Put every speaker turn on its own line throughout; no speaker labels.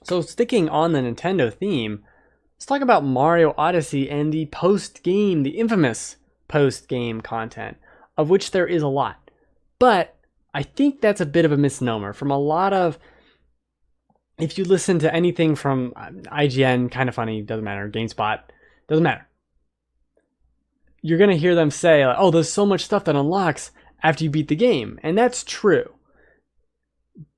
So sticking on the Nintendo theme, let's talk about Mario Odyssey and the post-game, the infamous post-game content, of which there is a lot. But I think that's a bit of a misnomer from a lot of, if you listen to anything from IGN, Kind of Funny, doesn't matter, GameSpot, doesn't matter. You're going to hear them say, like, oh, there's so much stuff that unlocks after you beat the game. And that's true.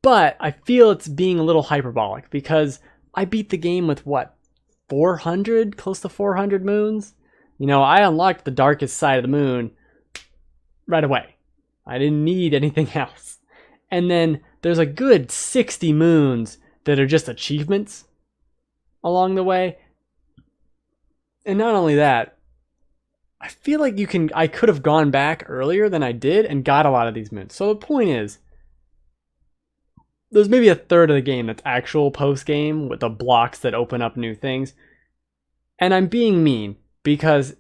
But I feel it's being a little hyperbolic because I beat the game with what, 400, close to 400 moons? You know, I unlocked the darkest side of the moon right away. I didn't need anything else. And then there's a good 60 moons that are just achievements along the way. And not only that, I feel like I could have gone back earlier than I did and got a lot of these moons. So the point is, there's maybe a third of the game that's actual post-game with the blocks that open up new things. And I'm being mean because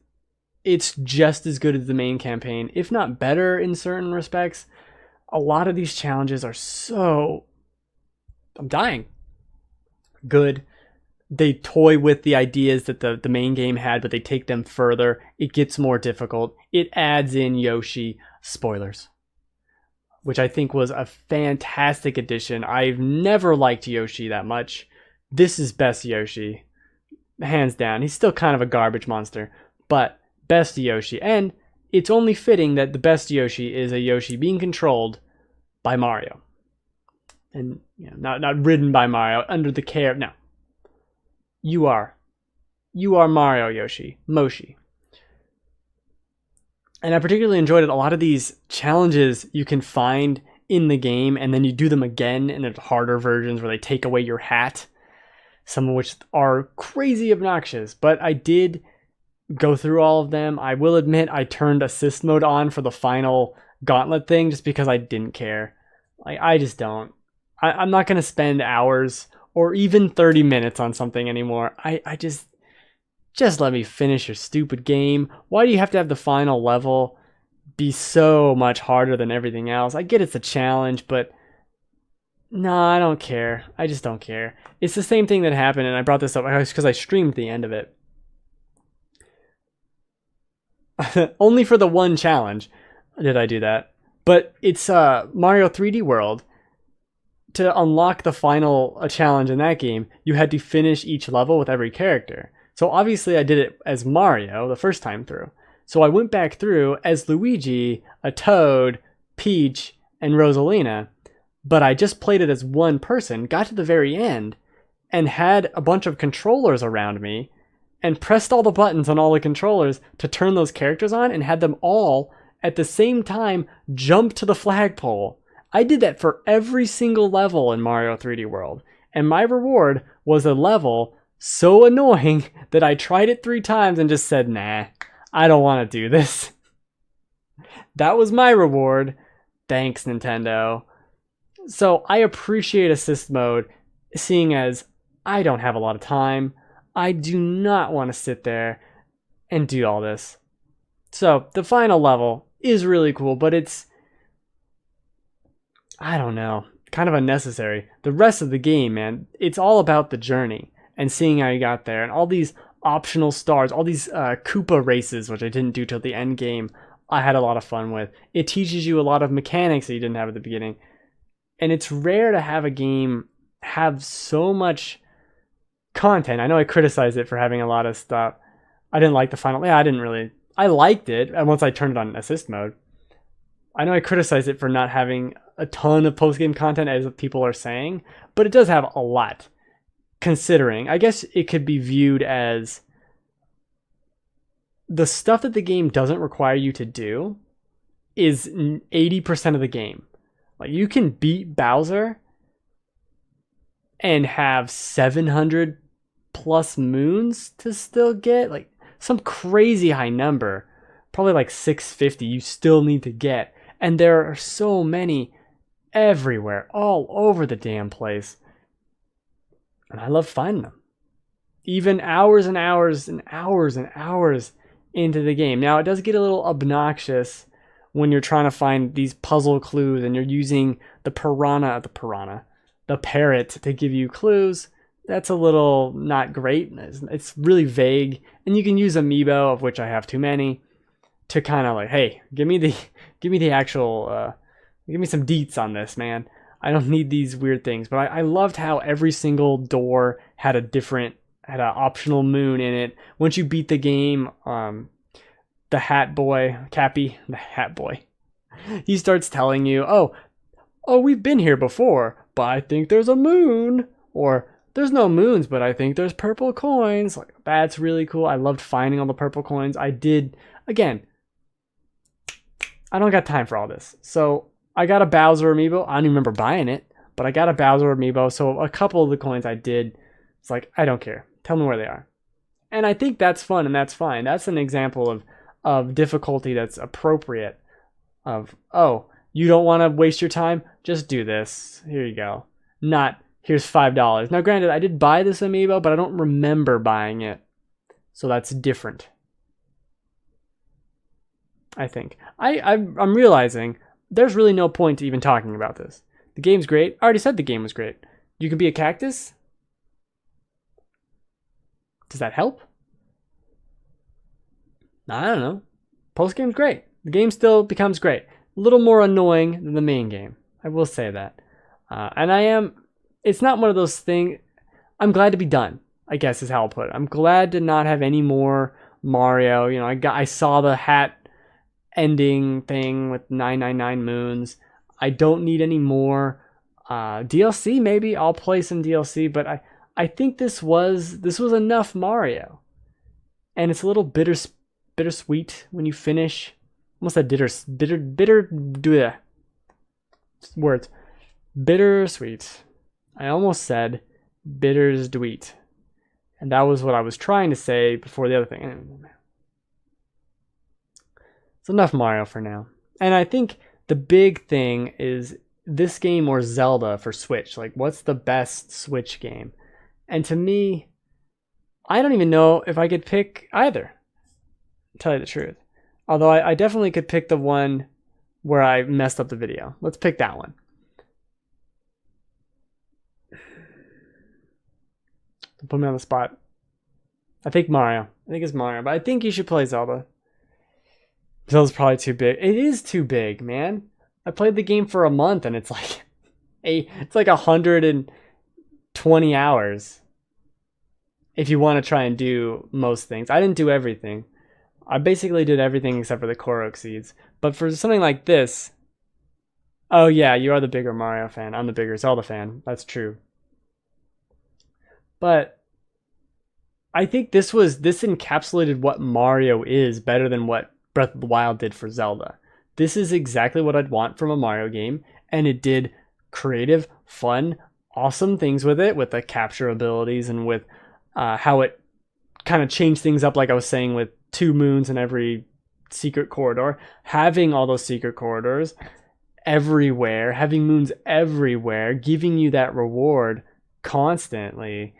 it's just as good as the main campaign, if not better in certain respects. A lot of these challenges are so... I'm dying. Good. They toy with the ideas that the main game had, but they take them further. It gets more difficult. It adds in Yoshi. Spoilers. Which I think was a fantastic addition. I've never liked Yoshi that much. This is best Yoshi. Hands down. He's still kind of a garbage monster, but best Yoshi. And it's only fitting that the best Yoshi is a Yoshi being controlled by Mario. And you know, not ridden by Mario, under the care... No. You are Mario Yoshi. Moshi. And I particularly enjoyed it. A lot of these challenges you can find in the game, and then you do them again in the harder versions where they take away your hat. Some of which are crazy obnoxious, but I did go through all of them. I will admit I turned assist mode on for the final gauntlet thing just because I didn't care. Like, I just don't. I'm not going to spend hours or even 30 minutes on something anymore. I just let me finish your stupid game. Why do you have to have the final level be so much harder than everything else? I get it's a challenge, but no, I don't care. I just don't care. It's the same thing that happened, and I brought this up because I streamed the end of it. Only for the one challenge did I do that. But it's Mario 3D World. To unlock the final challenge in that game, you had to finish each level with every character. So obviously I did it as Mario the first time through. So I went back through as Luigi, a Toad, Peach, and Rosalina. But I just played it as one person, got to the very end, and had a bunch of controllers around me, and pressed all the buttons on all the controllers to turn those characters on, and had them all, at the same time, jump to the flagpole. I did that for every single level in Mario 3D World, and my reward was a level so annoying that I tried it 3 times and just said, nah, I don't want to do this. That was my reward. Thanks, Nintendo. So I appreciate assist mode, seeing as I don't have a lot of time. I do not want to sit there and do all this. So the final level is really cool, but it's, I don't know, kind of unnecessary. The rest of the game, man, it's all about the journey and seeing how you got there, and all these optional stars, all these Koopa races, which I didn't do till the end game, I had a lot of fun with. It teaches you a lot of mechanics that you didn't have at the beginning. And it's rare to have a game have so much content. I know I criticized it for having a lot of stuff. I didn't like the final. Yeah, I liked it. And once I turned it on assist mode, I know I criticized it for not having a ton of post-game content, as people are saying, but it does have a lot. Considering, I guess it could be viewed as the stuff that the game doesn't require you to do is 80% of the game. Like, you can beat Bowser and have 700 plus moons to still get, like, some crazy high number, probably like 650 you still need to get. And there are so many everywhere, all over the damn place. And I love finding them. Even hours and hours and hours and hours into the game. Now, it does get a little obnoxious when you're trying to find these puzzle clues and you're using the parrot to give you clues. that's a little not great. It's really vague, and you can use amiibo, of which I have too many, to kind of like, hey, give me the actual, give me some deets on this, man. I don't need these weird things. But I loved how every single door had an optional moon in it. Once you beat the game, the hat boy, Cappy, the hat boy, he starts telling you, oh, we've been here before, but I think there's a moon. Or there's no moons, but I think there's purple coins. Like, that's really cool. I loved finding all the purple coins. I did, again, I don't got time for all this. So I got a Bowser amiibo. I don't even remember buying it, but I got a Bowser amiibo. So a couple of the coins I did, it's like, I don't care. Tell me where they are. And I think that's fun and that's fine. That's an example of difficulty that's appropriate. Of, oh, you don't want to waste your time? Just do this. Here you go. Not, here's $5. Now, granted, I did buy this amiibo, but I don't remember buying it. So that's different. I think. I'm realizing there's really no point to even talking about this. The game's great. I already said the game was great. You can be a cactus? Does that help? I don't know. Post-game's great. The game still becomes great. A little more annoying than the main game. I will say that. And it's not one of those things, I'm glad to be done, I guess is how I'll put it. I'm glad to not have any more Mario. You know, I saw the hat ending thing with 999 moons. I don't need any more DLC. Maybe I'll play some DLC, but I think this was enough Mario. And it's a little bittersweet when you finish. Almost said words. Bittersweet. I almost said bittersweet. And that was what I was trying to say before the other thing. It's enough Mario for now. And I think the big thing is this game or Zelda for Switch. Like, what's the best Switch game? And to me, I don't even know if I could pick either, to tell you the truth. Although I definitely could pick the one where I messed up the video. Let's pick that one. Don't put me on the spot. I think Mario. I think it's Mario, but I think you should play Zelda. Zelda's probably too big. It is too big, man. I played the game for a month and it's like 120 hours. If you want to try and do most things. I didn't do everything. I basically did everything except for the Korok seeds. But for something like this, oh yeah, you are the bigger Mario fan. I'm the bigger Zelda fan. That's true. But I think this encapsulated what Mario is better than what Breath of the Wild did for Zelda. This is exactly what I'd want from a Mario game, and it did creative, fun, awesome things with it, with the capture abilities and with how it kind of changed things up, like I was saying, with 2 moons in every secret corridor, having all those secret corridors everywhere, having moons everywhere, giving you that reward constantly.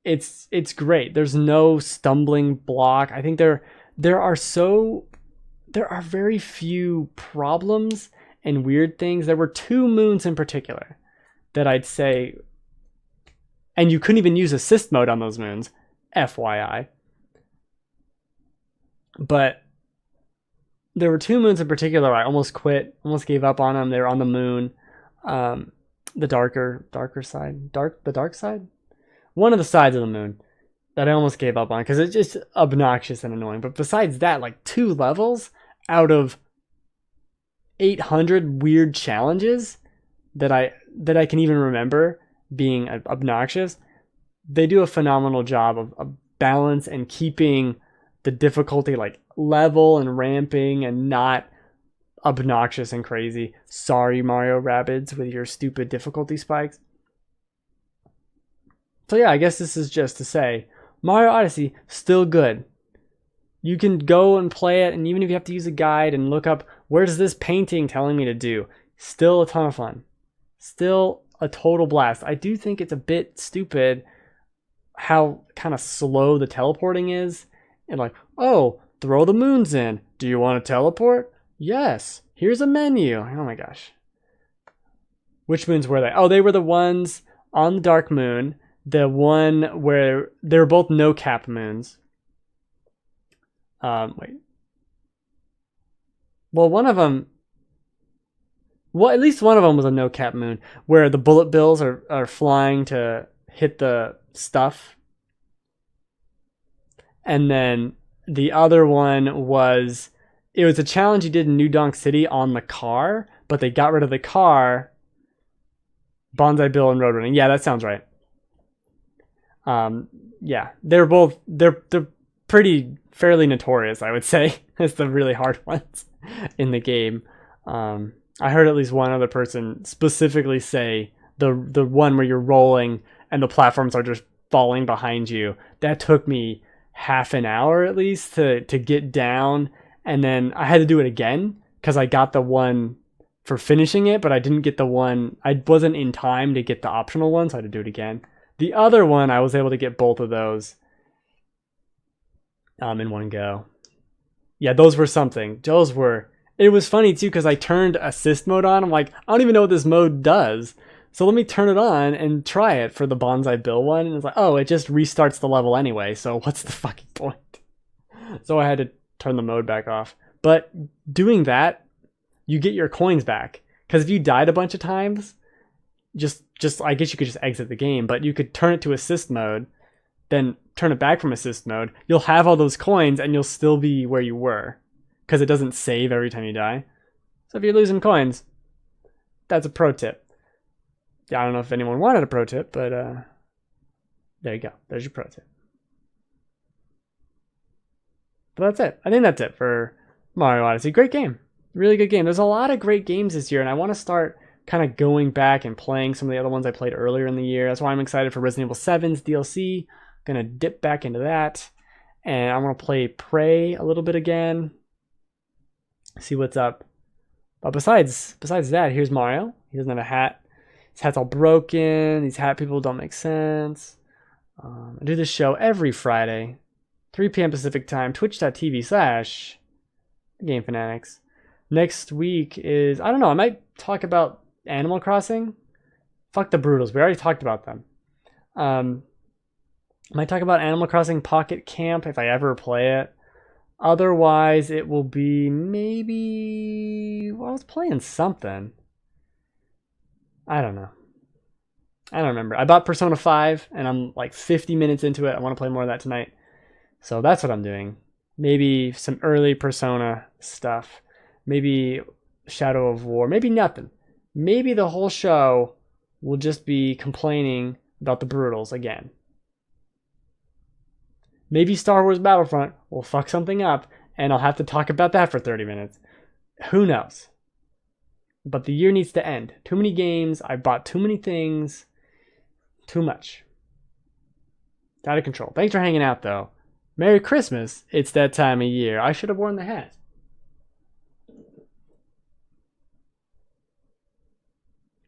It's great. There's no stumbling block. I think there are very few problems and weird things. There were 2 moons in particular that I'd say, and you couldn't even use assist mode on those moons, FYI. But there were 2 moons in particular I almost quit, almost gave up on them. They were on the moon, the darker side, the dark side, one of the sides of the moon that I almost gave up on because it's just obnoxious and annoying. But besides that, like 2 levels out of 800 weird challenges that I can even remember being obnoxious, they do a phenomenal job of balance and keeping the difficulty like level and ramping and not obnoxious and crazy. Sorry, Mario Rabbids, with your stupid difficulty spikes. So yeah, I guess this is just to say Mario Odyssey, still good. You can go and play it, and even if you have to use a guide and look up, where's this painting telling me to do? Still a ton of fun. Still a total blast. I do think it's a bit stupid how kind of slow the teleporting is. And like, oh, throw the moons in. Do you want to teleport? Yes. Here's a menu. Oh my gosh. Which moons were they? Oh, they were the ones on the Dark Moon the one where they were both no cap moons. Wait. Well, one of them. Well, at least one of them was a no cap moon where the bullet bills are flying to hit the stuff. And then the other one was, it was a challenge you did in New Donk City on the car, but they got rid of the car. Bonsai Bill and Roadrunning. Yeah, that sounds right. Yeah, they're pretty fairly notorious, I would say, as the really hard ones in the game. I heard at least one other person specifically say the one where you're rolling and the platforms are just falling behind you. That took me half an hour at least to get down, and then I had to do it again because I got the one for finishing it, but I didn't get the one. I wasn't in time to get the optional one, so I had to do it again. The other one, I was able to get both of those in one go. Yeah, those were something. It was funny too because I turned assist mode on. I'm like, I don't even know what this mode does. So let me turn it on and try it for the Bonsai Bill one. And it's like, oh, it just restarts the level anyway. So what's the fucking point? So I had to turn the mode back off. But doing that, you get your coins back. Because if you died a bunch of times, just I guess you could just exit the game. But you could turn it to assist mode, then turn it back from assist mode. You'll have all those coins and you'll still be where you were. Because it doesn't save every time you die. So if you're losing coins, that's a pro tip. Yeah, I don't know if anyone wanted a pro tip, but there you go. There's your pro tip. But that's it. I think that's it for Mario Odyssey. Great game. Really good game. There's a lot of great games this year, and I want to start kind of going back and playing some of the other ones I played earlier in the year. That's why I'm excited for Resident Evil 7's DLC. I'm going to dip back into that. And I want to play Prey a little bit again. See what's up. But besides that, here's Mario. He doesn't have a hat. His hat's all broken. These hat people don't make sense. I do this show every Friday, 3 p.m. Pacific time, twitch.tv/GameFanatics. Next week is, I don't know, I might talk about Animal Crossing. Fuck the Brutals. We already talked about them. Might talk about Animal Crossing Pocket Camp if I ever play it. Otherwise, it will be maybe... Well, I was playing something. I don't know. I don't remember. I bought Persona 5, and I'm like 50 minutes into it. I want to play more of that tonight. So that's what I'm doing. Maybe some early Persona stuff. Maybe Shadow of War. Maybe nothing. Maybe the whole show will just be complaining about the Brutals again. Maybe Star Wars Battlefront will fuck something up, and I'll have to talk about that for 30 minutes. Who knows? But the year needs to end. Too many games. I bought too many things. Too much. Out of control. Thanks for hanging out, though. Merry Christmas. It's that time of year. I should have worn the hat.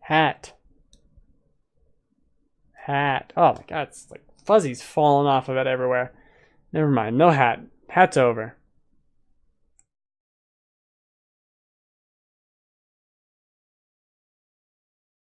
Hat. Oh my god, it's like fuzzies falling off of it everywhere. Never mind. No hat. Hat's over.